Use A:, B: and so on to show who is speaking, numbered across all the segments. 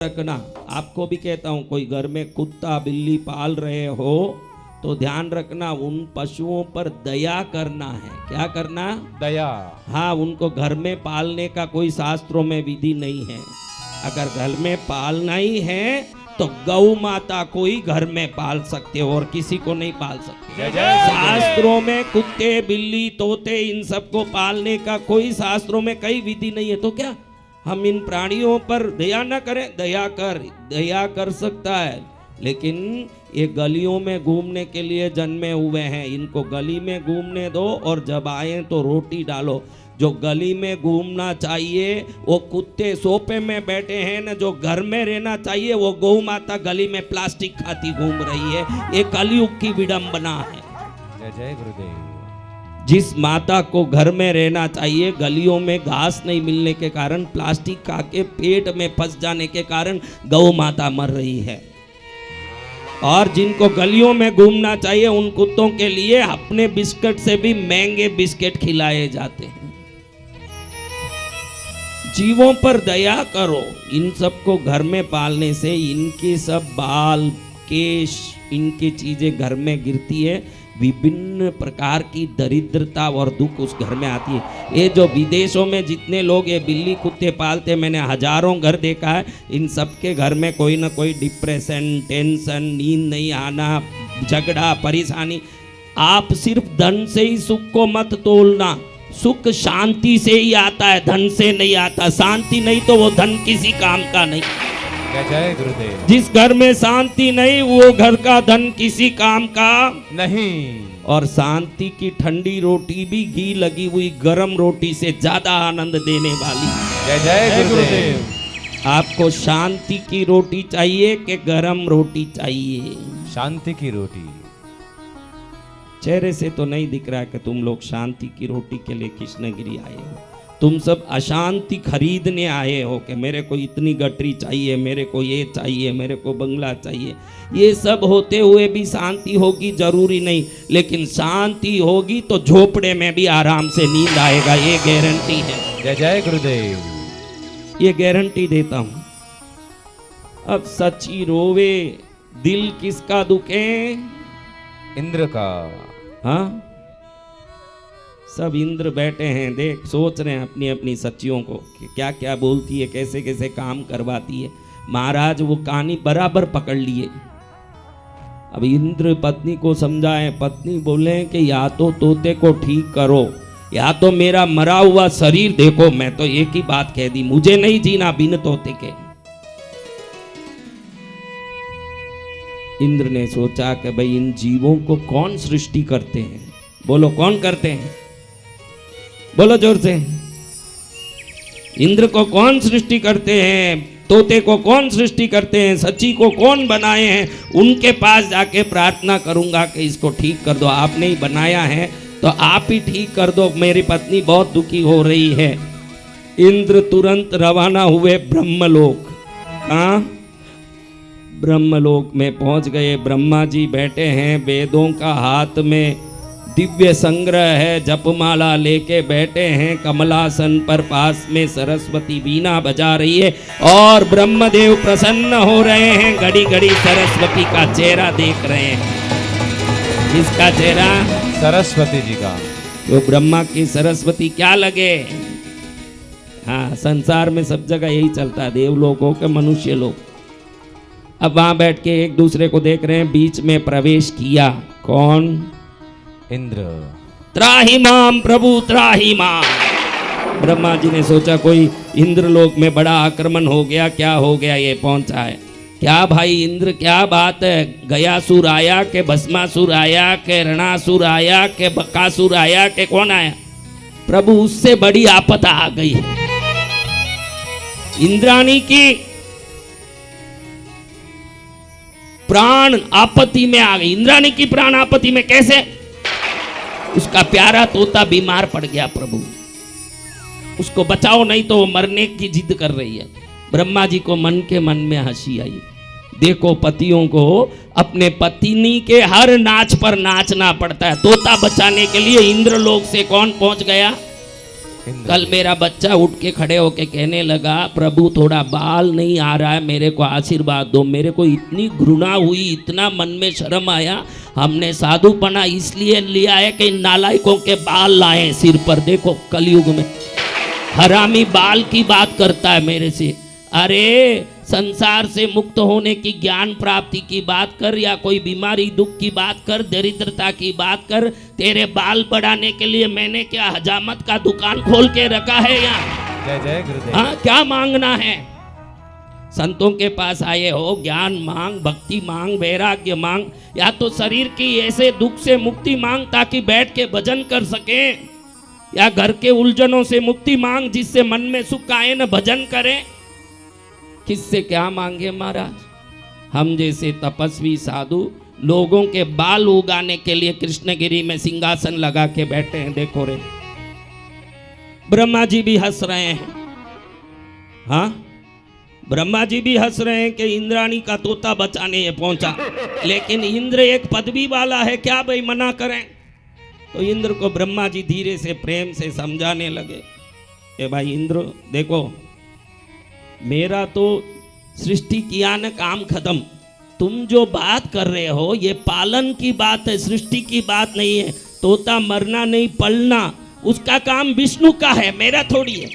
A: रखना। आपको भी कहता हूँ, कोई घर में कुत्ता बिल्ली पाल रहे हो तो ध्यान रखना, उन पशुओं पर दया करना है। क्या करना?
B: दया।
A: हाँ, उनको घर में पालने का कोई शास्त्रों में विधि नहीं है। अगर घर में पालना ही है तो गौ माता को ही घर में पाल सकते हो और किसी को नहीं पाल सकते। शास्त्रों में कुत्ते बिल्ली तोते इन सबको पालने का कोई शास्त्रों में कई विधि नहीं है। तो क्या हम इन प्राणियों पर दया न करें? दया कर सकता है, लेकिन ये गलियों में घूमने के लिए जन्मे हुए हैं, इनको गली में घूमने दो और जब आए तो रोटी डालो। जो गली में घूमना चाहिए वो कुत्ते सोफे में बैठे हैं ना, जो घर में रहना चाहिए वो गौ माता गली में प्लास्टिक खाती घूम रही है। ये कलयुग की विडंबना है।
B: जय जय गुरुदेव।
A: जिस माता को घर में रहना चाहिए, गलियों में घास नहीं मिलने के कारण, प्लास्टिक खा के पेट में फंस जाने के कारण गौ माता मर रही है। और जिनको गलियों में घूमना चाहिए उन कुत्तों के लिए अपने बिस्किट से भी महंगे बिस्किट खिलाए जाते हैं। जीवों पर दया करो। इन सबको घर में पालने से इनके सब बाल केश इनकी चीजें घर में गिरती है, विभिन्न प्रकार की दरिद्रता और दुख उस घर में आती है। ये जो विदेशों में जितने लोग ये बिल्ली कुत्ते पालते, मैंने हजारों घर देखा है, इन सबके घर में कोई ना कोई डिप्रेशन, टेंशन, नींद नहीं आना, झगड़ा, परेशानी। आप सिर्फ धन से ही सुख को मत तोलना। सुख शांति से ही आता है, धन से नहीं आता। शांति नहीं तो वो धन किसी काम का नहीं।
B: जय गुरुदेव।
A: जिस घर में शांति नहीं वो घर का धन किसी काम का
B: नहीं।
A: और शांति की ठंडी रोटी भी घी लगी हुई गरम रोटी से ज्यादा आनंद देने वाली।
B: जय जय गुरुदेव।
A: आपको शांति की रोटी चाहिए कि गरम रोटी चाहिए?
B: शांति की रोटी।
A: चेहरे से तो नहीं दिख रहा है कि तुम लोग शांति की रोटी के लिए कृष्णगिरी आए हो। तुम सब अशांति खरीदने आए हो कि मेरे को इतनी गटरी चाहिए, मेरे को ये चाहिए, मेरे को बंगला चाहिए। ये सब होते हुए भी शांति होगी जरूरी नहीं, लेकिन शांति होगी तो झोपड़े में भी आराम से नींद आएगा, ये गारंटी है।
B: जय जय गुरुदेव।
A: ये गारंटी देता हूं। अब सच्ची रोवे दिल किसका दुखे?
B: इंद्र का।
A: हाँ, सब इंद्र बैठे हैं, देख सोच रहे हैं अपनी अपनी सच्चियों को कि क्या क्या बोलती है, कैसे कैसे काम करवाती है। महाराज वो कहानी बराबर पकड़ लिए। अब इंद्र पत्नी को समझाए, पत्नी बोले कि या तो तोते को ठीक करो या तो मेरा मरा हुआ शरीर देखो। मैं तो एक ही बात कह दी, मुझे नहीं जीना बिन तोते के। इंद्र ने सोचा कि भाई इन जीवों को कौन सृष्टि करते हैं? बोलो कौन करते हैं? बोलो जोर से। इंद्र को कौन सृष्टि करते हैं? तोते को कौन सृष्टि करते हैं? सच्ची को कौन बनाए हैं? उनके पास जाके प्रार्थना करूंगा कि इसको ठीक कर दो। आपने ही बनाया है तो आप ही ठीक कर दो, मेरी पत्नी बहुत दुखी हो रही है। इंद्र तुरंत रवाना हुए ब्रह्मलोक। कहाँ? ब्रह्मलोक में पहुंच गए। ब्रह्मा जी बैठे हैं, वेदों का हाथ में दिव्य संग्रह है, जपमाला लेके बैठे हैं कमलासन पर। पास में सरस्वती वीणा बजा रही है और ब्रह्मदेव प्रसन्न हो रहे हैं। घड़ी घड़ी सरस्वती का चेहरा देख रहे हैं। किसका चेहरा?
B: सरस्वती जी का।
A: तो ब्रह्मा की सरस्वती क्या लगे? हाँ, संसार में सब जगह यही चलता है, देवलोक हो के मनुष्य लोग। अब वहां बैठ के एक दूसरे को देख रहे हैं। बीच में प्रवेश किया कौन?
B: इंद्र।
A: त्राहि माम प्रभु त्राहि माम। ब्रह्मा जी ने सोचा कोई इंद्रलोक में बड़ा आक्रमण हो गया, क्या हो गया ये पहुंचा है। क्या भाई इंद्र क्या बात है? गयासुर आया के भस्मासुर आया के रणासुर आया के बकासुर आया के कौन आया? प्रभु उससे बड़ी आपत आ गई। इंद्राणी की प्राण आपत्ति में आ गई। इंद्राणी की प्राण आपत्ति में कैसे? उसका प्यारा तोता बीमार पड़ गया। प्रभु उसको बचाओ नहीं तो वो मरने की जिद कर रही है। ब्रह्मा जी को मन के मन में हंसी आई। देखो पतियों को अपने पत्नी के हर नाच पर नाचना पड़ता है। तोता बचाने के लिए इंद्रलोक से कौन पहुंच गया? कल मेरा बच्चा उठ के खड़े होके कहने लगा, प्रभु थोड़ा बाल नहीं आ रहा है, मेरे को आशीर्वाद दो। मेरे को इतनी घृणा हुई, इतना मन में शर्म आया। हमने साधुपना इसलिए लिया है कि इन नालायकों के बाल लाए सिर पर। देखो कलयुग में हरामी बाल की बात करता है मेरे से। अरे संसार से मुक्त होने की, ज्ञान प्राप्ति की बात कर, या कोई बीमारी दुख की बात कर, दरिद्रता की बात कर। तेरे बाल बढ़ाने के लिए मैंने क्या हजामत का दुकान खोल के रखा है यहाँ?
B: जय जय गुरुदेव।
A: हाँ, क्या मांगना है? संतों के पास आए हो, ज्ञान मांग, भक्ति मांग, वैराग्य मांग, या तो शरीर की ऐसे दुख से मुक्ति मांग ताकि बैठ के भजन कर सके, या घर के उलझनों से मुक्ति मांग जिससे मन में सुख आए न भजन करें। किससे क्या मांगे महाराज? हम जैसे तपस्वी साधु लोगों के बाल उगाने के लिए कृष्णगिरी में सिंहासन लगा के बैठे हैं। देखो रे, ब्रह्मा जी भी हंस रहे हैं। हाँ, ब्रह्मा जी भी हंस रहे हैं कि इंद्राणी का तोता बचाने ये पहुंचा, लेकिन इंद्र एक पदवी वाला है, क्या भाई मना करें? तो इंद्र को ब्रह्मा जी धीरे से प्रेम से समझाने लगे कि भाई इंद्र देखो, मेरा तो सृष्टि किया न काम खत्म। तुम जो बात कर रहे हो ये पालन की बात है, सृष्टि की बात नहीं है। तोता मरना नहीं पलना, उसका काम विष्णु का है, मेरा थोड़ी है।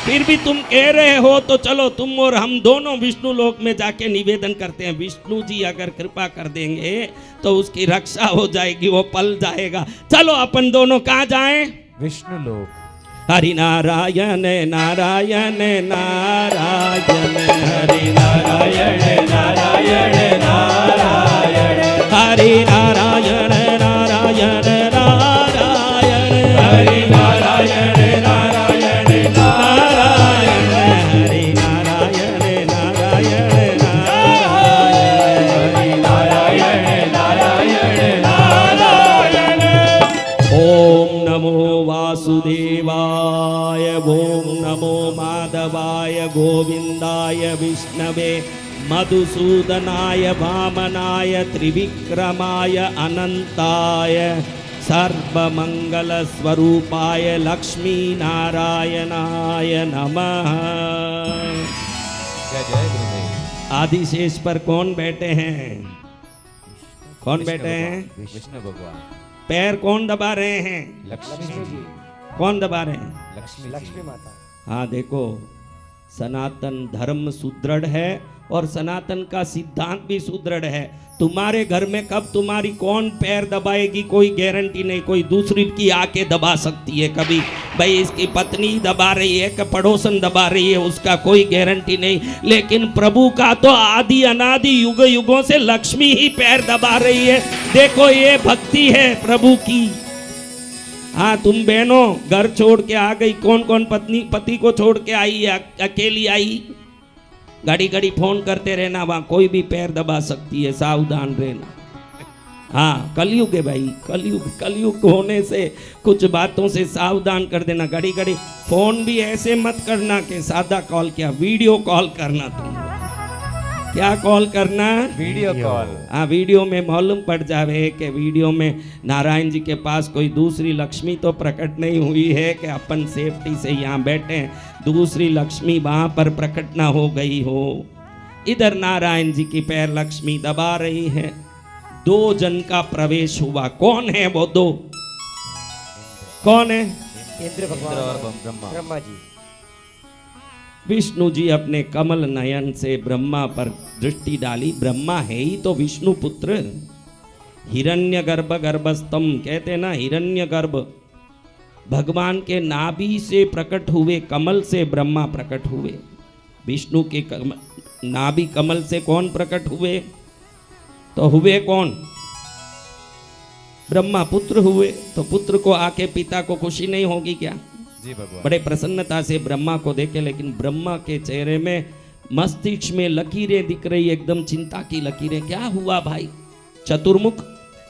A: फिर भी तुम कह रहे हो तो चलो तुम और हम दोनों विष्णु लोक में जाके निवेदन करते हैं। विष्णु जी अगर कृपा कर देंगे तो उसकी रक्षा हो जाएगी, वो पल जाएगा। चलो अपन दोनों कहाँ जाएं?
B: विष्णु लोक।
A: हरि नारायण नारायण नारायण, हरि नारायण नारायण नारायण, हरि नारायण नारायण नारायण, हरि नारायण नारायण नारायण, हरि नारायण नारायण नारायण, हरि नारायण नारायण नारायण। ओम नमो वासुदेवाय, ओम नमो माधवाय, गोविंदाय विष्णवे, मधुसूदनाय, वामनाय, त्रिविक्रमाय, अनंताय, सर्वमंगल स्वरूपाय, लक्ष्मी नारायणाय नमः।
B: जय जय गुरुदेव।
A: आदिशेष पर कौन बैठे हैं? कौन बैठे हैं?
B: विष्णु भगवान।
A: पैर कौन दबा रहे हैं?
B: लक्ष्मी जी।
A: कौन दबा रहे हैं?
B: लक्ष्मी माता।
A: हाँ देखो, सनातन धर्म सुदृढ़ है और सनातन का सिद्धांत भी सुदृढ़ है। तुम्हारे घर में कब तुम्हारी कौन पैर दबाएगी कोई गारंटी नहीं। कोई दूसरी की आके दबा सकती है कभी, भाई इसकी पत्नी दबा रही है कि पड़ोसन दबा रही है, उसका कोई गारंटी नहीं। लेकिन प्रभु का तो आदि अनादि युग युगों से लक्ष्मी ही पैर दबा रही है। देखो ये भक्ति है प्रभु की। हाँ, तुम बहनों घर छोड़ के आ गई, कौन कौन पत्नी पति को छोड़ के आई है, अकेली आई, घड़ी घड़ी फोन करते रहना, वहां कोई भी पैर दबा सकती है, सावधान रहना। हाँ, कलयुग है भाई, कलयुग। कलयुग होने से कुछ बातों से सावधान कर देना। घड़ी घड़ी फोन भी ऐसे मत करना कि सादा कॉल, क्या वीडियो कॉल करना। तुम क्या कॉल करना?
B: Video call.
A: हाँ, वीडियो में मालूम पड़ जावे कि वीडियो में नारायण जी के पास कोई दूसरी लक्ष्मी तो प्रकट नहीं हुई है कि अपन सेफ्टी से यहाँ बैठे हैं, दूसरी लक्ष्मी वहाँ पर प्रकट ना हो गई हो। इधर नारायण जी की पैर लक्ष्मी दबा रही है। 2 जन का प्रवेश हुआ। कौन है वो 2? कौन है?
C: इंद्र भगवान
B: और
C: और
B: ब्रह्मा।
C: ब्रह्मा जी।
A: विष्णु जी अपने कमल नयन से ब्रह्मा पर दृष्टि डाली। ब्रह्मा है ही तो विष्णु पुत्र, हिरण्यगर्भ गर्भस्तम कहते ना, हिरण्यगर्भ भगवान के नाभि से प्रकट हुए, कमल से ब्रह्मा प्रकट हुए। विष्णु के नाभि कमल से कौन प्रकट हुए? तो हुए कौन? ब्रह्मा पुत्र हुए। तो पुत्र को आके पिता को खुशी नहीं होगी क्या?
B: जी भगवान।
A: बड़े प्रसन्नता से ब्रह्मा को देखे, लेकिन ब्रह्मा के चेहरे में, मस्तिष्क में लकीरें दिख रही, एकदम चिंता की लकीरें। क्या हुआ भाई चतुर्मुख,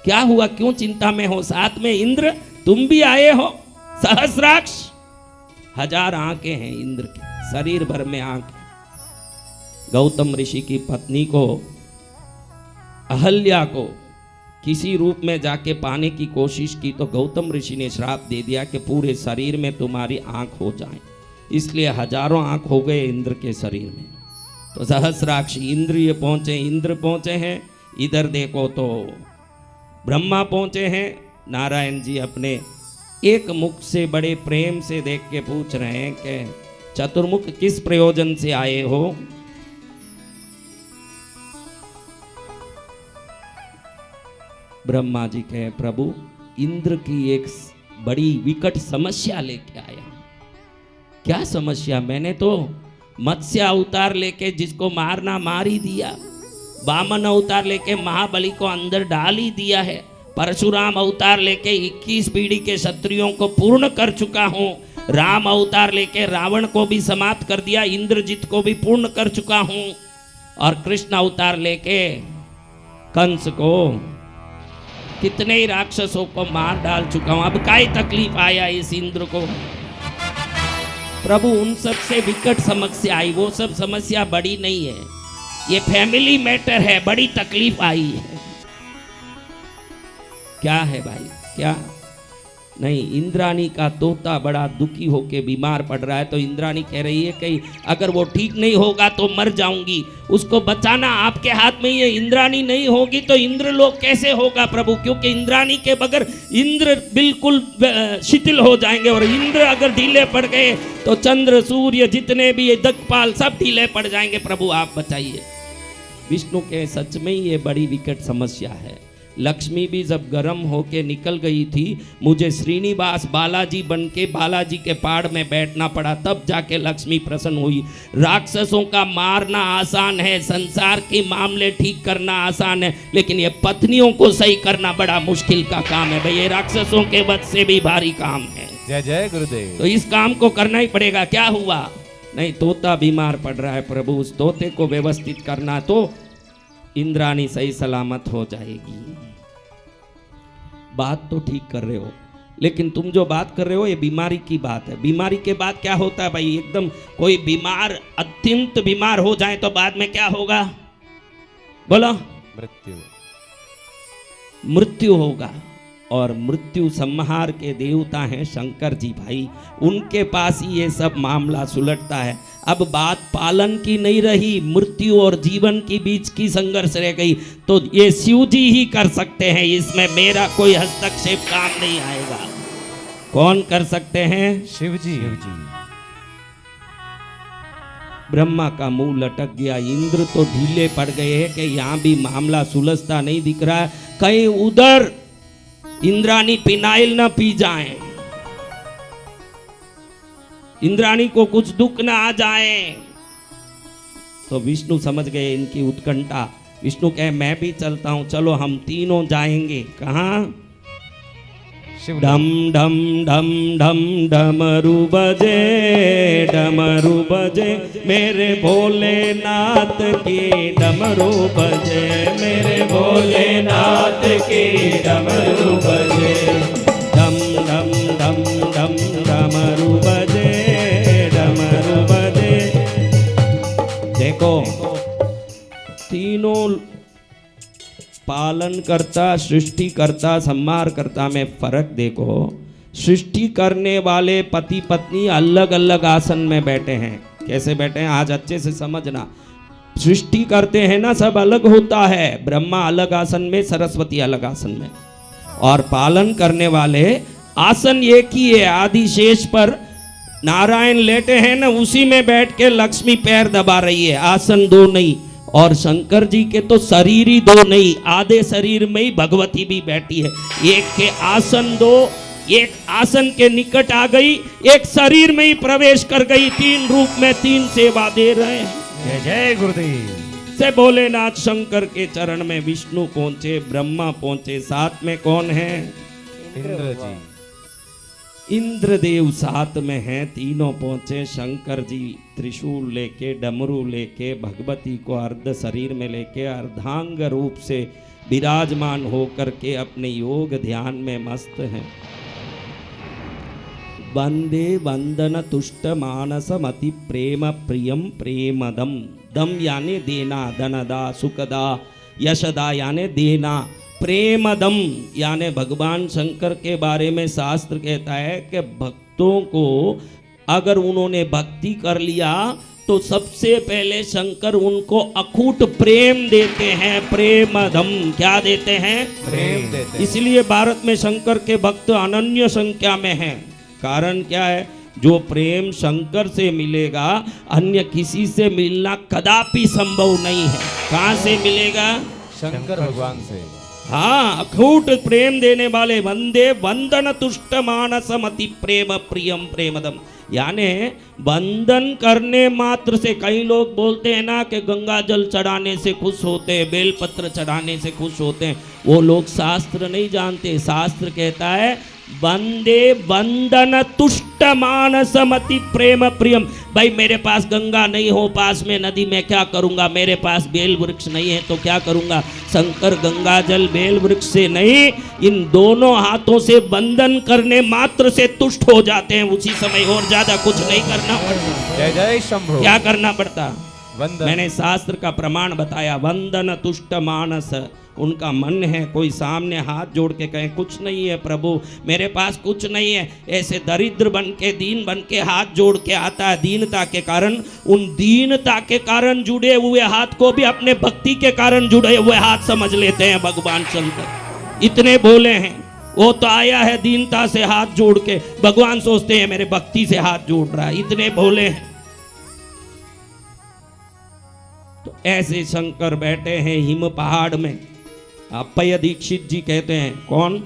A: क्या हुआ, क्यों चिंता में हो? साथ में इंद्र तुम भी आए हो, सहस्राक्ष, 1000 आंखें हैं इंद्र की, शरीर भर में आंखें। गौतम ऋषि की पत्नी को, अहल्या को किसी रूप में जाके पाने की कोशिश की तो गौतम ऋषि ने श्राप दे दिया कि पूरे शरीर में तुम्हारी आंख हो जाए। इसलिए हजारों आंख हो गए इंद्र के शरीर में। तो सहस्राक्ष इंद्र ये पहुंचे, इंद्र पहुंचे हैं। इधर देखो तो ब्रह्मा पहुंचे हैं। नारायण जी अपने एक मुख से बड़े प्रेम से देख के पूछ रहे हैं कि चतुर्मुख किस प्रयोजन से आए हो? ब्रह्मा जी कहे प्रभु इंद्र की एक बड़ी विकट समस्या लेके आया हूं। क्या समस्या? मैंने तो मत्स्य अवतार लेके जिसको मारना मार ही दिया, वामन अवतार लेके महाबली को अंदर डाल ही दिया है, परशुराम अवतार लेके 21 पीढ़ी के क्षत्रियों को पूर्ण कर चुका हूं, राम अवतार लेके रावण को भी समाप्त कर दिया, इंद्रजित को भी पूर्ण कर चुका हूं, और कृष्ण अवतार लेके कंस को कितने ही राक्षसों को मार डाल चुका हूं। अब काय तकलीफ आया इस इंद्र को? प्रभु उन सब से विकट समस्या आई, वो सब समस्या बड़ी नहीं है, ये फैमिली मैटर है, बड़ी तकलीफ आई है। क्या है भाई? क्या नहीं, इंद्राणी का तोता बड़ा दुखी होके बीमार पड़ रहा है। तो इंद्राणी कह रही है कि अगर वो ठीक नहीं होगा तो मर जाऊंगी, उसको बचाना आपके हाथ में ही है। इंद्राणी नहीं होगी तो इंद्रलोक कैसे होगा प्रभु? क्योंकि इंद्राणी के बगैर इंद्र बिल्कुल शिथिल हो जाएंगे, और इंद्र अगर ढीले पड़ गए तो चंद्र सूर्य जितने भी दिक्पाल सब ढीले पड़ जाएंगे। प्रभु आप बचाइए। विष्णु के सच में ही ये बड़ी विकट समस्या है। लक्ष्मी भी जब गर्म होके निकल गई थी, मुझे श्रीनिवास बालाजी बन के बालाजी के पाड़ में बैठना पड़ा, तब जाके लक्ष्मी प्रसन्न हुई। राक्षसों का मारना आसान है, संसार के मामले ठीक करना आसान है, लेकिन ये पत्नियों को सही करना बड़ा मुश्किल का काम है भाई। ये राक्षसों के वध से भी भारी काम है।
B: जय जय गुरुदेव।
A: तो इस काम को करना ही पड़ेगा। क्या हुआ? नहीं, तोता बीमार पड़ रहा है प्रभु, उस तोते को व्यवस्थित करना तो इंद्राणी सही सलामत हो जाएगी। बात तो ठीक कर रहे हो, लेकिन तुम जो बात कर रहे हो ये बीमारी की बात है। बीमारी के बाद क्या होता है भाई? एकदम कोई बीमार अत्यंत बीमार हो जाए तो बाद में क्या होगा? बोलो।
B: मृत्यु।
A: मृत्यु होगा। और मृत्यु संहार के देवता हैं शंकर जी भाई, उनके पास ही ये सब मामला सुलटता है। अब बात पालन की नहीं रही, मृत्यु और जीवन के बीच की संघर्ष रह गई, तो ये शिव जी ही कर सकते हैं, इसमें मेरा कोई हस्तक्षेप काम नहीं आएगा। कौन कर सकते हैं?
B: शिव जी।
A: ब्रह्मा का मुंह लटक गया, इंद्र तो ढीले पड़ गए हैं कि यहाँ भी मामला सुलझता नहीं दिख रहा है। कहीं उधर इंद्राणी पिनाइल न पी जाए, इंद्राणी को कुछ दुख ना आ जाए। तो विष्णु समझ गए इनकी उत्कंठा। विष्णु कहे मैं भी चलता हूं, चलो हम तीनों जाएंगे। कहाँ? डम डम डम डम डमरू बजे, डमरू बजे मेरे भोलेनाथ की डमरू बजे, मेरे भोलेनाथ की डमरू बजे, डम डम डम डम डमरू बजे, डमरू बजे। देखो तीनों पालन करता, सृष्टि करता, संहार करता में फर्क देखो। सृष्टि करने वाले पति पत्नी अलग अलग आसन में बैठे हैं। कैसे बैठे हैं आज अच्छे से समझना। सृष्टि करते हैं ना, सब अलग होता है। ब्रह्मा अलग आसन में, सरस्वती अलग आसन में, और पालन करने वाले आसन एक ही है। आदि शेष पर नारायण लेटे हैं ना, उसी में बैठ के लक्ष्मी पैर दबा रही है, आसन दो नहीं। और शंकर जी के तो शरीर ही दो नहीं, आधे शरीर में ही भगवती भी बैठी है। एक के आसन दो, एक आसन के निकट आ गई, एक शरीर में ही प्रवेश कर गई, तीन रूप में तीन सेवा दे रहे हैं।
B: जय जय गुरुदेव।
A: से भोलेनाथ शंकर के चरण में विष्णु पहुंचे, ब्रह्मा पहुंचे, साथ में कौन है?
B: इंद्र जी।
A: इंद्रदेव साथ में हैं, तीनों पहुंचे। शंकर जी त्रिशूल लेके, डमरू लेके, भगवती को अर्ध शरीर में लेके अर्धांग रूप से विराजमान होकर के अपने योग ध्यान में मस्त हैं। वंदे वंदन तुष्ट मानसमति प्रेम प्रियम प्रेमदम। दम यानी देना, धनदा, सुखदा, यशदा यानी देना, प्रेमदम यानी भगवान शंकर के बारे में शास्त्र कहता है कि भक्तों को अगर उन्होंने भक्ति कर लिया तो सबसे पहले शंकर उनको अखूट प्रेम देते हैं। प्रेमदम क्या देते हैं?
B: प्रेम देते हैं।
A: इसलिए भारत में शंकर के भक्त अनन्य संख्या में हैं। कारण क्या है? जो प्रेम शंकर से मिलेगा अन्य किसी से मिलना कदापि संभव नहीं है। कहाँ से मिलेगा?
B: शंकर भगवान से।
A: हाँ, अखूट प्रेम देने वाले वंदे वंदन तुष्ट मानसमति प्रेम प्रियम प्रेमदम। यानी वंदन करने मात्र से, कई लोग बोलते हैं ना कि गंगा जल चढ़ाने से खुश होते हैं, बेलपत्र चढ़ाने से खुश होते हैं, वो लोग शास्त्र नहीं जानते। शास्त्र कहता है वंदे वंदन तुष्ट मानसमति प्रेम प्रियम। भाई मेरे पास गंगा नहीं हो पास में नदी, में क्या करूंगा? मेरे पास बेल वृक्ष नहीं है तो क्या करूंगा? शंकर गंगा जल बेल वृक्ष से नहीं, इन दोनों हाथों से वंदन करने मात्र से तुष्ट हो जाते हैं उसी समय, और ज्यादा कुछ नहीं करना पड़ता।
B: जय जय शंभो।
A: क्या करना पड़ता?
B: वंदन।
A: मैंने शास्त्र का प्रमाण बताया। वंदन तुष्ट मानस, उनका मन है कोई सामने हाथ जोड़ के कहे कुछ नहीं है प्रभु, मेरे पास कुछ नहीं है, ऐसे दरिद्र बन के दीन बन के हाथ जोड़ के आता है दीनता के कारण। उन दीनता के कारण जुड़े हुए हाथ को भी अपने भक्ति के कारण जुड़े हुए हाथ समझ लेते हैं भगवान शंकर। इतने भोले हैं। वो तो आया है दीनता से हाथ जोड़ के, भगवान सोचते हैं मेरे भक्ति से हाथ जोड़ रहा है। इतने भोले हैं। तो ऐसे शंकर बैठे हैं हिम पहाड़ में। अप्पय दीक्षित जी कहते हैं, कौन?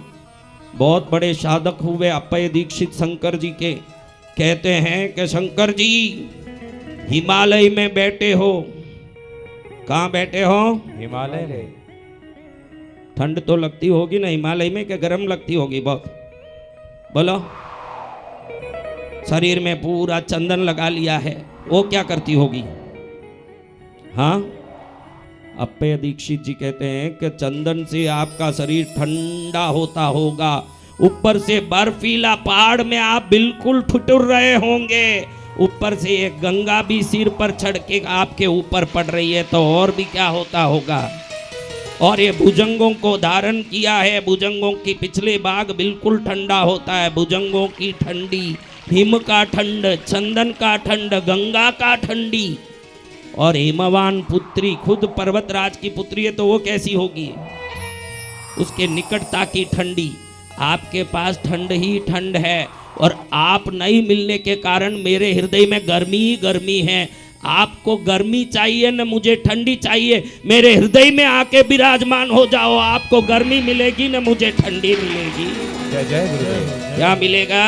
A: बहुत बड़े साधक हुए अप्पय दीक्षित शंकर जी के। कहते हैं कि शंकर जी हिमालय में बैठे हो। कहाँ बैठे हो?
B: हिमालय में।
A: ठंड तो लगती होगी ना हिमालय में, कि गर्म लगती होगी बहुत? बोलो। शरीर में पूरा चंदन लगा लिया है, वो क्या करती होगी? हाँ, अप्पय दीक्षित जी कहते हैं कि चंदन से आपका शरीर ठंडा होता होगा, ऊपर से बर्फीला पहाड़ में आप बिल्कुल ठुठुर रहे होंगे, ऊपर से एक गंगा भी सिर पर चढ़ के आपके ऊपर पड़ रही है, तो और भी क्या होता होगा। और ये भुजंगों को धारण किया है, भुजंगों की पिछले भाग बिल्कुल ठंडा होता है। भुजंगों की ठंडी, हिम का ठंड, चंदन का ठंड, गंगा का ठंडी। और हिमवान पुत्री खुद पर्वतराज की पुत्री है तो वो कैसी होगी? उसके निकटता की ठंडी। आपके पास ठंड ही ठंड है, और आप नहीं मिलने के कारण मेरे हृदय में गर्मी ही गर्मी है। आपको गर्मी चाहिए न मुझे ठंडी चाहिए, मेरे हृदय में आके विराजमान हो जाओ, आपको गर्मी मिलेगी न मुझे ठंडी मिलेगी।
B: जय जय गुरुदेव।
A: क्या मिलेगा?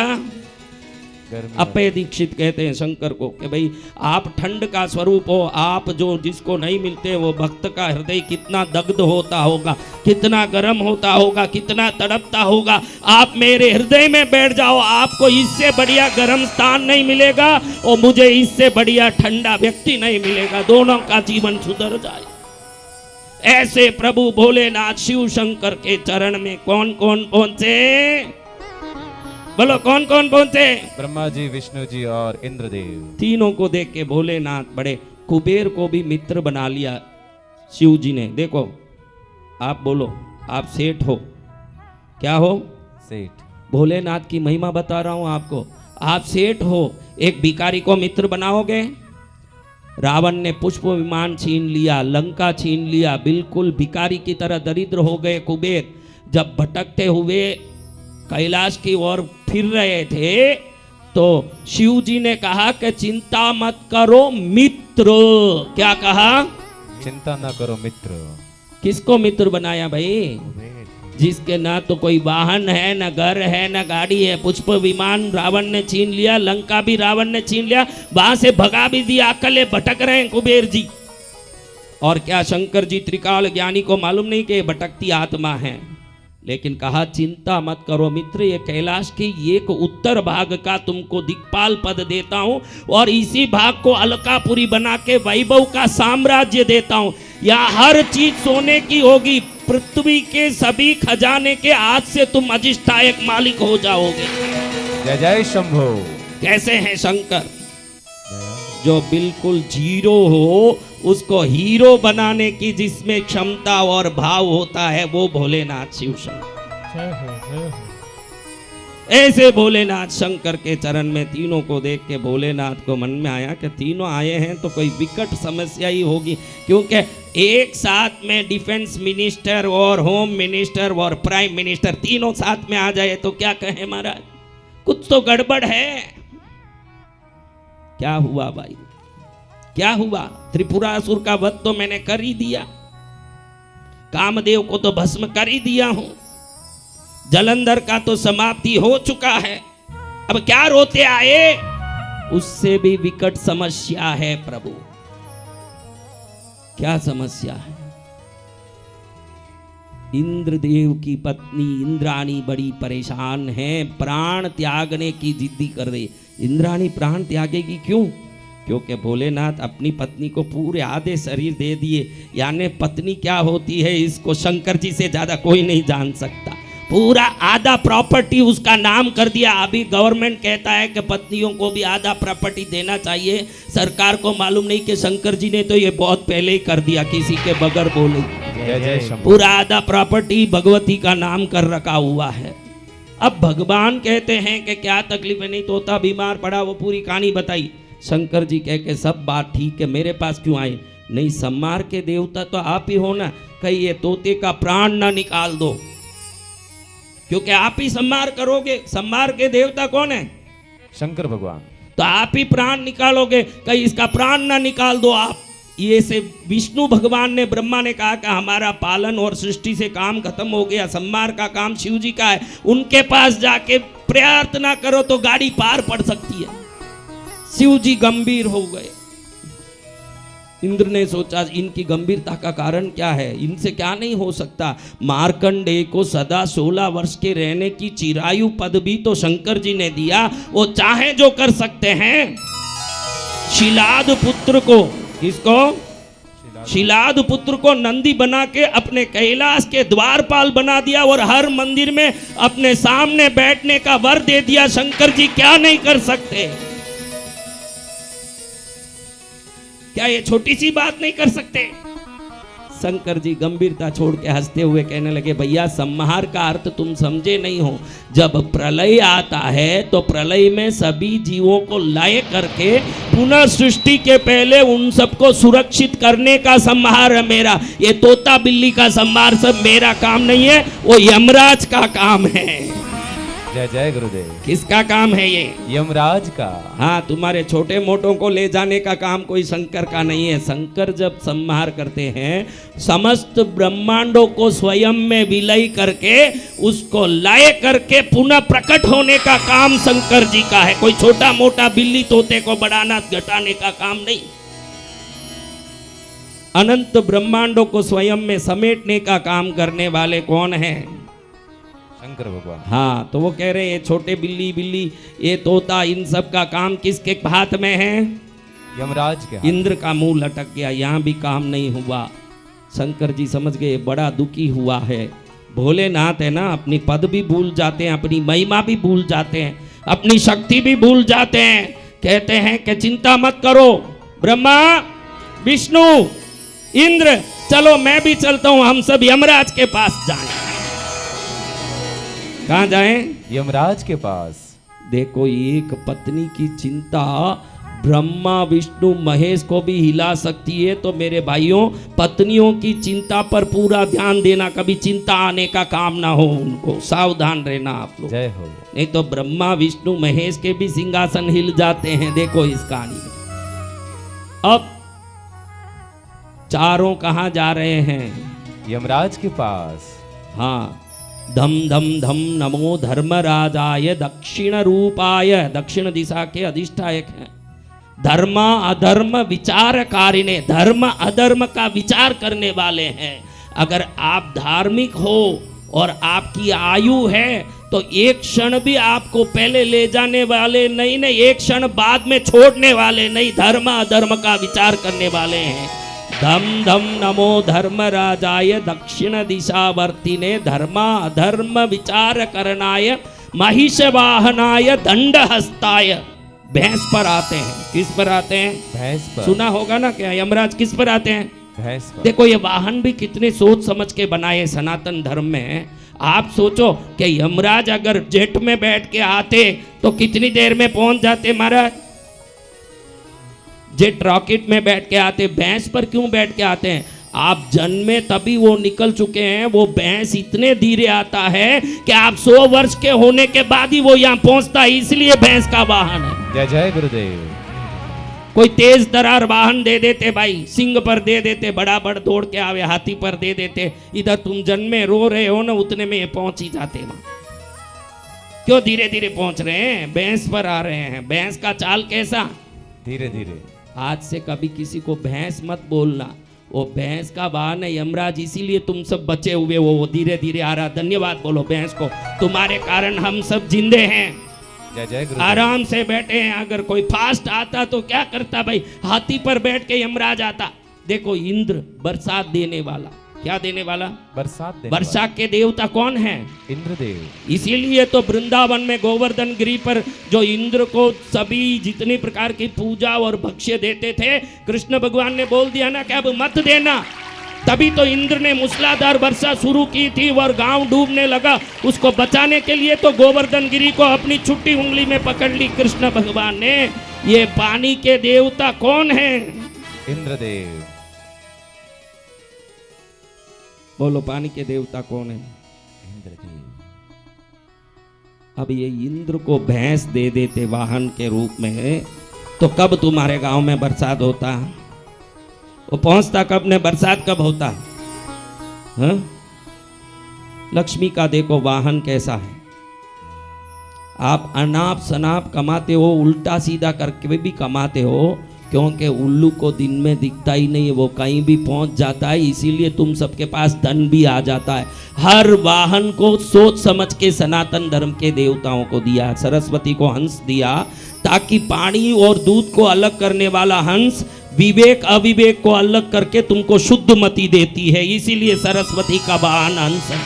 B: गर्मी।
A: अप्पय दीक्षित कहते हैं शंकर को कि भाई आप ठंड का स्वरूप हो, आप जो जिसको नहीं मिलते वो भक्त का हृदय कितना दग्ध होता होगा, कितना गर्म होता होगा, कितना तड़पता होगा। आप मेरे हृदय में बैठ जाओ, आपको इससे बढ़िया गर्म स्थान नहीं मिलेगा और मुझे इससे बढ़िया ठंडा व्यक्ति नहीं मिलेगा, दोनों का जीवन सुधर जाए। ऐसे प्रभु भोलेनाथ शिव शंकर के चरण में कौन कौन पहुंचे? बोलो कौन कौन पहुंचे?
B: ब्रह्मा जी, विष्णु जी और इंद्रदेव।
A: तीनों को देख के भोलेनाथ बड़े, कुबेर को भी मित्र बना लिया शिव जी ने। देखो आप बोलो, आप सेठ हो। क्या हो?
B: सेठ।
A: भोलेनाथ की महिमा बता रहा हूं आपको। आप सेठ हो, एक भिखारी को मित्र बनाओगे? रावण ने पुष्प विमान छीन लिया, लंका छीन लिया, बिल्कुल भिखारी की तरह दरिद्र हो गए कुबेर। जब भटकते हुए कैलाश की ओर फिर रहे थे तो शिव जी ने कहा कि चिंता मत करो मित्र। क्या कहा?
B: चिंता ना करो मित्र।
A: किसको मित्र बनाया भाई? जिसके ना तो कोई वाहन है, ना घर है, ना गाड़ी है। पुष्प विमान रावण ने छीन लिया, लंका भी रावण ने छीन लिया, वहां से भगा भी दिया, अकेले भटक रहे हैं कुबेर जी। और क्या शंकर जी त्रिकाल ज्ञानी को मालूम नहीं कि ये भटकती आत्मा है? लेकिन कहा चिंता मत करो मित्र, ये कैलाश के एक उत्तर भाग का तुमको दिक्पाल पद देता हूं, और इसी भाग को अलकापुरी बना के वैभव का साम्राज्य देता हूं। यहाँ हर चीज सोने की होगी, पृथ्वी के सभी खजाने के आज से तुम अधिष्ठायक मालिक हो जाओगे।
B: जय जय शंभो।
A: कैसे हैं शंकर? जो बिल्कुल जीरो हो उसको हीरो बनाने की जिसमें क्षमता और भाव होता है वो भोलेनाथ शिव शंकर। ऐसे भोलेनाथ शंकर के चरण में तीनों को देख के भोलेनाथ को मन में आया कि तीनों आए हैं तो कोई विकट समस्या ही होगी, क्योंकि एक साथ में डिफेंस मिनिस्टर और होम मिनिस्टर और प्राइम मिनिस्टर तीनों साथ में आ जाए तो क्या कहे महाराज, कुछ तो गड़बड़ है। क्या हुआ भाई, क्या हुआ? त्रिपुरासुर का वध तो मैंने कर ही दिया, कामदेव को तो भस्म कर ही दिया हूं, जलंधर का तो समाप्ति हो चुका है, अब क्या रोते आए? उससे भी विकट समस्या है प्रभु। क्या समस्या है? इंद्रदेव की पत्नी इंद्राणी बड़ी परेशान है, प्राण त्यागने की जिद्दी कर रही। इंद्राणी प्राण त्यागेगी क्यों? क्योंकि भोलेनाथ अपनी पत्नी को पूरे आधे शरीर दे दिए, यानी पत्नी क्या होती है इसको शंकर जी से ज्यादा कोई नहीं जान सकता। पूरा आधा प्रॉपर्टी उसका नाम कर दिया। अभी गवर्नमेंट कहता है कि पत्नियों को भी आधा प्रॉपर्टी देना चाहिए, सरकार को मालूम नहीं कि शंकर जी ने तो ये बहुत पहले ही कर दिया, किसी के बगैर बोले।
B: जय जय शंभू।
A: पूरा आधा प्रॉपर्टी भगवती का नाम कर रखा हुआ है। अब भगवान कहते हैं कि क्या तकलीफ है, नहीं तोता बीमार पड़ा, वो पूरी कहानी बताई। शंकर जी कह के सब बात ठीक है, मेरे पास क्यों आए? नहीं, संहार के देवता तो आप ही हो ना, कहीं ये तोते का प्राण ना निकाल दो, क्योंकि आप ही संहार करोगे। संहार के देवता कौन है?
B: शंकर भगवान।
A: तो आप ही प्राण निकालोगे, कहीं इसका प्राण ना निकाल दो आप। ये से विष्णु भगवान ने, ब्रह्मा ने कहा कि हमारा पालन और सृष्टि से काम खत्म हो गया, संहार का काम शिव जी का है, उनके पास जाके प्रार्थना करो तो गाड़ी पार पड़ सकती है। शिव जी गंभीर हो गए। इंद्र ने सोचा इनकी गंभीरता का कारण क्या है, इनसे क्या नहीं हो सकता। मार्कंडेय को सदा 16 वर्ष के रहने की चिरायु पद भी तो शंकर जी ने दिया, वो चाहे जो कर सकते हैं। शिलाद पुत्र को, किसको? शिलाद पुत्र को नंदी बना के अपने कैलाश के द्वारपाल बना दिया और हर मंदिर में अपने सामने बैठने का वर दे दिया। शंकर जी क्या नहीं कर सकते? क्या ये छोटी सी बात नहीं कर सकते? शंकर जी गंभीरता छोड़ के हंसते हुए कहने लगे, भैया संहार का अर्थ तुम समझे नहीं हो। जब प्रलय आता है तो प्रलय में सभी जीवों को लय करके पुनः सृष्टि के पहले उन सबको सुरक्षित करने का संहार है मेरा। ये तोता बिल्ली का संहार सब मेरा काम नहीं है, वो यमराज का काम है।
B: जय जय गुरुदेव।
A: किसका काम है ये?
B: यमराज का।
A: हाँ, तुम्हारे छोटे मोटों को ले जाने का काम कोई शंकर का नहीं है। शंकर जब संहार करते हैं समस्त ब्रह्मांडों को स्वयं में विलय करके उसको लय करके पुनः प्रकट होने का काम शंकर जी का है। कोई छोटा मोटा बिल्ली तोते को बढ़ाना घटाने का काम नहीं। अनंत ब्रह्मांडों को स्वयं में समेटने का काम करने वाले कौन है?
B: शंकर भगवान।
A: हाँ, तो वो कह रहे हैं छोटे बिल्ली बिल्ली ये तोता इन सब का काम किसके हाथ में है?
B: यमराज के हाथ।
A: इंद्र का मुंह लटक गया, यहाँ भी काम नहीं हुआ। शंकर जी समझ गए बड़ा दुखी हुआ है। भोलेनाथ है ना, अपनी पद भी भूल जाते हैं, अपनी महिमा भी भूल जाते हैं, अपनी शक्ति भी भूल जाते हैं। कहते हैं कि चिंता मत करो ब्रह्मा विष्णु इंद्र, चलो मैं भी चलता हूं, हम सब यमराज के पास जाएं। कहाँ जाएं?
B: यमराज के पास।
A: देखो, एक पत्नी की चिंता ब्रह्मा विष्णु महेश को भी हिला सकती है। तो मेरे भाइयों, पत्नियों की चिंता पर पूरा ध्यान देना, कभी चिंता आने का काम ना हो उनको, सावधान रहना आप लोग।
B: जय हो।
A: नहीं तो ब्रह्मा विष्णु महेश के भी सिंहासन हिल जाते हैं। देखो इस कहानी में। अब चारों कहाँ जा रहे हैं?
B: यमराज के पास।
A: हाँ, धम धम धम नमो धर्मराजाय दक्षिण रूपाय, दक्षिण दिशा के अधिष्ठायक हैं। धर्म अधर्म विचारकारिणे, धर्म अधर्म का विचार करने वाले हैं। अगर आप धार्मिक हो और आपकी आयु है तो एक क्षण भी आपको पहले ले जाने वाले नहीं, एक क्षण बाद में छोड़ने वाले नहीं, धर्म अधर्म का विचार करने वाले हैं। धम धम नमो धर्मराजाय दक्षिण दिशावर्तिने धर्मा अधर्म विचार करनाय महिष वाहनाय दंड हस्ताय। भैंस पर आते हैं। किस पर आते हैं?
B: भैंस पर।
A: सुना होगा ना क्या, यमराज किस पर आते हैं?
B: भैंस पर।
A: देखो ये वाहन भी कितने सोच समझ के बनाए सनातन धर्म में। आप सोचो कि यमराज अगर जेट में बैठ के आते तो कितनी देर में पहुंच जाते महाराज? जेट रॉकेट में बैठ के आते। भैंस पर क्यों बैठ के आते हैं? आप जन्मे तभी वो निकल चुके हैं। वो भैंस इतने धीरे आता है कि आप 100 वर्ष के होने के बाद ही वो यहाँ पहुंचता है, इसलिए भैंस का वाहन है।
B: जय जय गुरुदेव।
A: कोई तेज तरार वाहन दे देते भाई, सिंह पर दे देते, बड़ा बड़ दौड़ के आवे, हाथी पर दे देते, इधर तुम जन्मे रो रहे हो ना, उतने में ये पहुंच ही जाते वहां। क्यों धीरे धीरे पहुंच रहे हैं? भैंस पर आ रहे हैं। भैंस का चाल कैसा?
B: धीरे धीरे।
A: आज से कभी किसी को भैंस मत बोलना, वो भैंस का वाहन है यमराज, इसीलिए तुम सब बचे हुए हो। वो धीरे धीरे आ रहा। धन्यवाद बोलो भैंस को, तुम्हारे कारण हम सब जिंदे हैं,
B: जय जय गुरुदेव।
A: आराम से बैठे हैं। अगर कोई फास्ट आता तो क्या करता भाई? हाथी पर बैठ के यमराज आता। देखो इंद्र बरसात देने वाला, क्या देने वाला?
B: बरसात देने
A: वर्षा के देवता कौन है?
B: इंद्रदेव।
A: इसीलिए तो वृंदावन में गोवर्धन गिरी पर जो इंद्र को सभी जितनी प्रकार की पूजा और भक्ष्य देते थे, कृष्ण भगवान ने बोल दिया ना कि अब मत देना। तभी तो इंद्र ने मूसलाधार वर्षा शुरू की थी और गांव डूबने लगा। उसको बचाने के लिए तो गोवर्धन गिरी को अपनी छुट्टी उंगली में पकड़ ली कृष्ण भगवान ने। ये पानी के देवता कौन है?
B: इंद्रदेव।
A: बोलो पानी के देवता कौन है?
B: इंद्रदेव।
A: अब ये इंद्र को भैंस दे देते वाहन के रूप में, तो कब तुम्हारे गांव में बरसात होता? वो पहुंचता कब ने? बरसात कब होता? हाँ? लक्ष्मी का देखो वाहन कैसा है। आप अनाप शनाप कमाते हो, उल्टा सीधा करके भी कमाते हो, क्योंकि उल्लू को दिन में दिखता ही नहीं है, वो कहीं भी पहुंच जाता है, इसीलिए तुम सबके पास धन भी आ जाता है। हर वाहन को सोच समझ के सनातन धर्म के देवताओं को दिया। सरस्वती को हंस दिया ताकि पानी और दूध को अलग करने वाला हंस विवेक अविवेक को अलग करके तुमको शुद्ध मति देती है, इसीलिए सरस्वती का वाहन हंस है।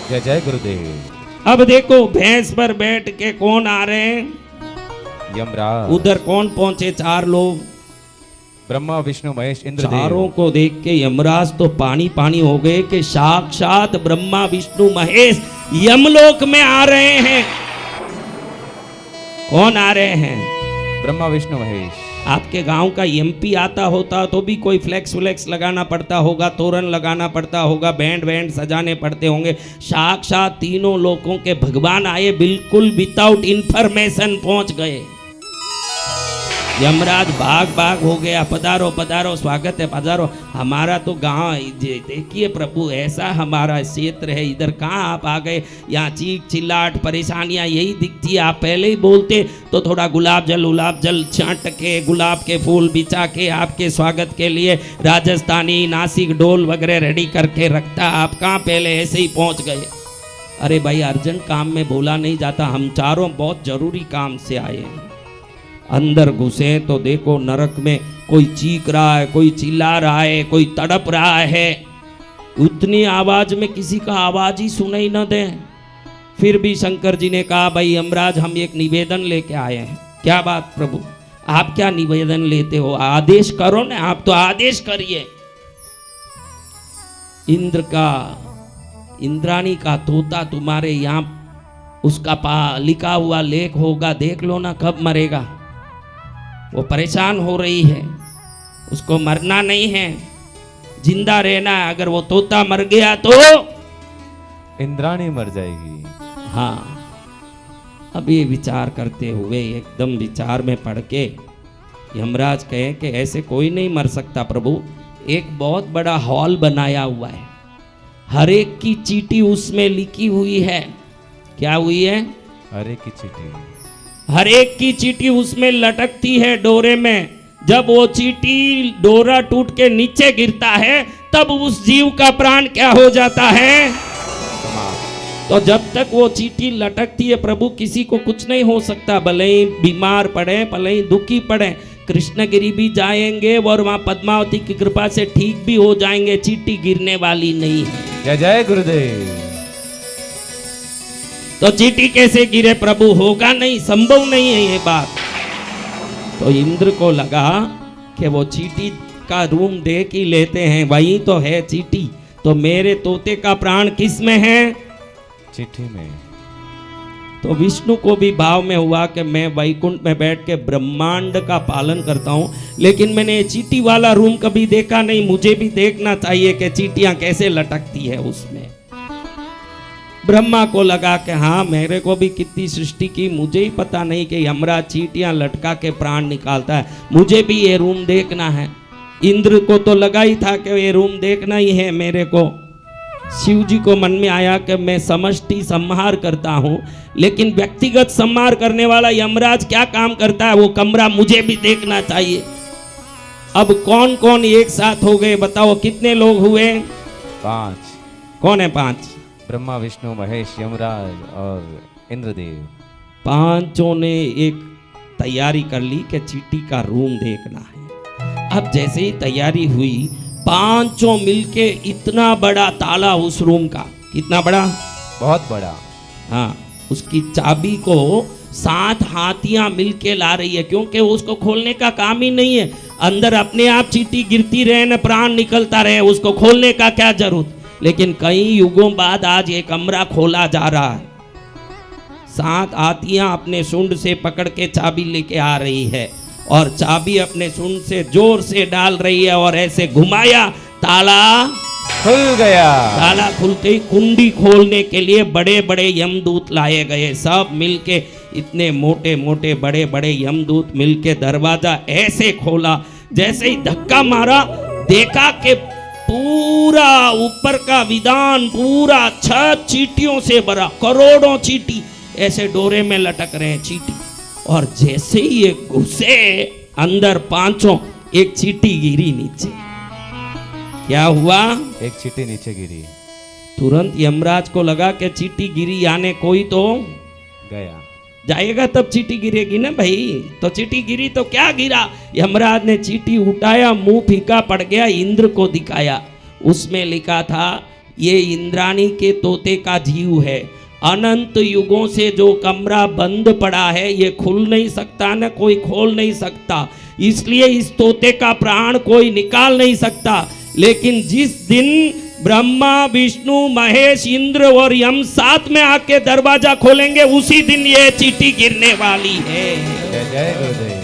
B: जय जय गुरुदेव।
A: अब देखो भैंस पर बैठ के कौन आ रहे हैं?
B: यमराज।
A: उधर कौन पहुंचे? 4 लोग,
B: ब्रह्मा विष्णु महेश इंद्रदेव।
A: चारों को देख के यमराज तो पानी पानी हो गए कि साक्षात ब्रह्मा विष्णु महेश यमलोक में आ रहे हैं। कौन आ रहे हैं?
B: ब्रह्मा विष्णु महेश।
A: आपके गांव का एमपी आता होता तो भी कोई फ्लेक्स व्लेक्स लगाना पड़ता होगा, तोरण लगाना पड़ता होगा, बैंड बैंड सजाने पड़ते होंगे। साक्षात तीनों लोगों के भगवान आए, बिल्कुल विदाउट इंफॉर्मेशन पहुंच गए। यमराज भाग भाग हो गया। पधारो पधारो, स्वागत है, पधारो। हमारा तो गांव देखिए प्रभु, ऐसा हमारा क्षेत्र है, इधर कहाँ आप आ गए? यहाँ चीख चिल्लाहट परेशानियाँ यही दिखती है। आप पहले ही बोलते तो थोड़ा गुलाब जल छांट के, गुलाब के फूल बिछा के आपके स्वागत के लिए राजस्थानी नासिक ढोल वगैरह रेडी करके रखता। आप कहाँ पहले ऐसे ही पहुँच गए? अरे भाई अर्जेंट काम में बोला नहीं जाता, हम चारों बहुत जरूरी काम से आए हैं। अंदर घुसे तो देखो नरक में कोई चीख रहा है, कोई चिल्ला रहा है, कोई तड़प रहा है। उतनी आवाज में किसी का आवाज ही सुनाई न दे। फिर भी शंकर जी ने कहा भाई यमराज हम एक निवेदन लेके आए हैं। क्या बात प्रभु? आप क्या निवेदन लेते हो? आदेश करो ना, आप तो आदेश करिए। इंद्र का, इंद्राणी का तोता तुम्हारे यहाँ उसका लिखा हुआ लेख होगा, देख लो ना कब मरेगा। वो परेशान हो रही है, उसको मरना नहीं है, जिंदा रहना है। अगर वो तोता मर गया तो
B: इंद्राणी मर जाएगी।
A: हाँ, अब ये विचार करते हुए एकदम विचार में पड़ के यमराज कहे कि ऐसे कोई नहीं मर सकता प्रभु। एक बहुत बड़ा हॉल बनाया हुआ है, हर एक की चीटी उसमें लिखी हुई है। क्या हुई है?
B: हर एक की चीटी।
A: हर एक की चीटी उसमें लटकती है डोरे में। जब वो चीटी डोरा टूट के नीचे गिरता है तब उस जीव का प्राण क्या हो जाता है? तो जब तक वो चीटी लटकती है प्रभु किसी को कुछ नहीं हो सकता, भले ही बीमार पड़े, भले ही दुखी पड़े। कृष्णगिरी भी जाएंगे और वहां पद्मावती की कृपा से ठीक भी हो जाएंगे, चीटी गिरने वाली नहीं है।
B: जय जय गुरुदेव।
A: तो चीटी कैसे गिरे प्रभु? होगा नहीं, संभव नहीं है ये बात। तो इंद्र को लगा कि वो चींटी का रूम देख ही लेते हैं, वही तो है चींटी, तो मेरे तोते का प्राण किस में है?
B: चिट्ठी में।
A: तो विष्णु को भी भाव में हुआ कि मैं वैकुंठ में बैठ के ब्रह्मांड का पालन करता हूँ, लेकिन मैंने ये चींटी वाला रूम कभी देखा नहीं, मुझे भी देखना चाहिए कि चींटियां कैसे लटकती है उसमें। ब्रह्मा को लगा कि हाँ, मेरे को भी कितनी सृष्टि की, मुझे ही पता नहीं कि यमराज चींटियां लटका के प्राण निकालता है, मुझे भी ये रूम देखना है। इंद्र को तो लगा ही था कि ये रूम देखना ही है मेरे को। शिव जी को मन में आया कि मैं समष्टि संहार करता हूँ, लेकिन व्यक्तिगत संहार करने वाला यमराज क्या काम करता है, वो कमरा मुझे भी देखना चाहिए। अब कौन कौन एक साथ हो गए बताओ, कितने लोग हुए?
B: 5।
A: कौन है 5?
B: ब्रह्मा विष्णु महेश यमराज और इंद्रदेव।
A: पांचों ने एक तैयारी कर ली कि चींटी का रूम देखना है। अब जैसे ही तैयारी हुई, पांचों मिलके इतना बड़ा ताला उस रूम का, कितना बड़ा?
B: बहुत बड़ा।
A: हाँ, उसकी चाबी को 7 हाथियां मिलके ला रही है, क्योंकि उसको खोलने का काम ही नहीं है। अंदर अपने आप चींटी गिरती रहे न प्राण निकलता रहे, उसको खोलने का क्या जरूरत। लेकिन कई युगों बाद आज ये कमरा खोला जा रहा है। 7 हाथियां अपने सूंड से पकड़ के चाबी लेके आ रही है, और चाबी अपने सूंड से जोर से डाल रही है, और ऐसे घुमाया, ताला
B: खुल गया।
A: ताला खुलते ही कुंडी खोलने के लिए बड़े बड़े यमदूत लाए गए। सब मिलके, इतने मोटे मोटे बड़े बड़े यमदूत मिलके दरवाजा ऐसे खोला, जैसे ही धक्का मारा, देखा कि पूरा ऊपर का विधान, पूरा छत चींटियों से भरा, करोड़ों चींटी ऐसे डोरे में लटक रहे हैं चींटी। और जैसे ही ये घुसे अंदर पांचों, एक चींटी गिरी नीचे। क्या हुआ?
B: एक चींटी नीचे गिरी।
A: तुरंत यमराज को लगा कि चींटी गिरी, यानी कोई तो
B: गया
A: जाएगा, तब चींटी गिरेगी ना भाई। तो चींटी गिरी तो क्या गिरा? यमराज ने चींटी उठाया, मुंह फीका पड़ गया, इंद्र को दिखाया। उसमें लिखा था, ये इंद्राणी के तोते का जीव है, अनंत युगों से जो कमरा बंद पड़ा है, ये खुल नहीं सकता, न कोई खोल नहीं सकता, इसलिए इस तोते का प्राण कोई निकाल नहीं सकता। लेकिन जिस दिन ब्रह्मा विष्णु महेश इंद्र और यम साथ में आके दरवाजा खोलेंगे, उसी दिन ये चींटी गिरने वाली है।
B: जय जय गुरुदेव।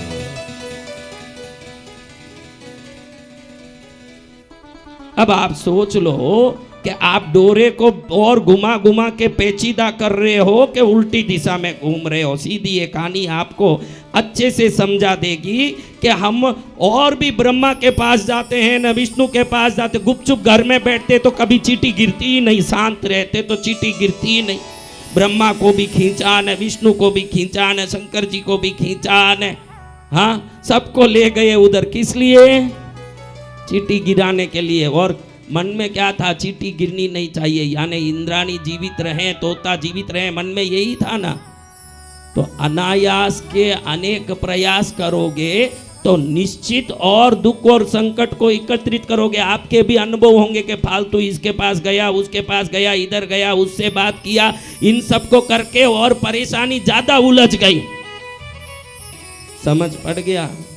A: अब आप सोच लो कि आप डोरे को और घुमा घुमा के पेचीदा कर रहे हो कि उल्टी दिशा में घूम रहे हो। सीधी ये कहानी आपको अच्छे से समझा देगी कि हम और भी ब्रह्मा के पास जाते हैं, न विष्णु के पास जाते, गुपचुप घर में बैठते तो कभी चींटी गिरती ही नहीं, शांत रहते तो चींटी गिरती ही नहीं। ब्रह्मा को भी खींचा, न विष्णु को भी खींचा, न शंकर जी को भी खींचा, न हाँ, सबको ले गए उधर। किस लिए? चींटी गिराने के लिए। और मन में क्या था? चींटी गिरनी नहीं चाहिए, यानी इंद्राणी जीवित रहे, तोता जीवित रहे, मन में यही था ना। तो अनायास के अनेक प्रयास करोगे तो निश्चित और दुख और संकट को एकत्रित करोगे। आपके भी अनुभव होंगे कि फालतू इसके पास गया, उसके पास गया, इधर गया, उससे बात किया, इन सब को करके और परेशानी ज्यादा उलझ गई। समझ पड़ गया?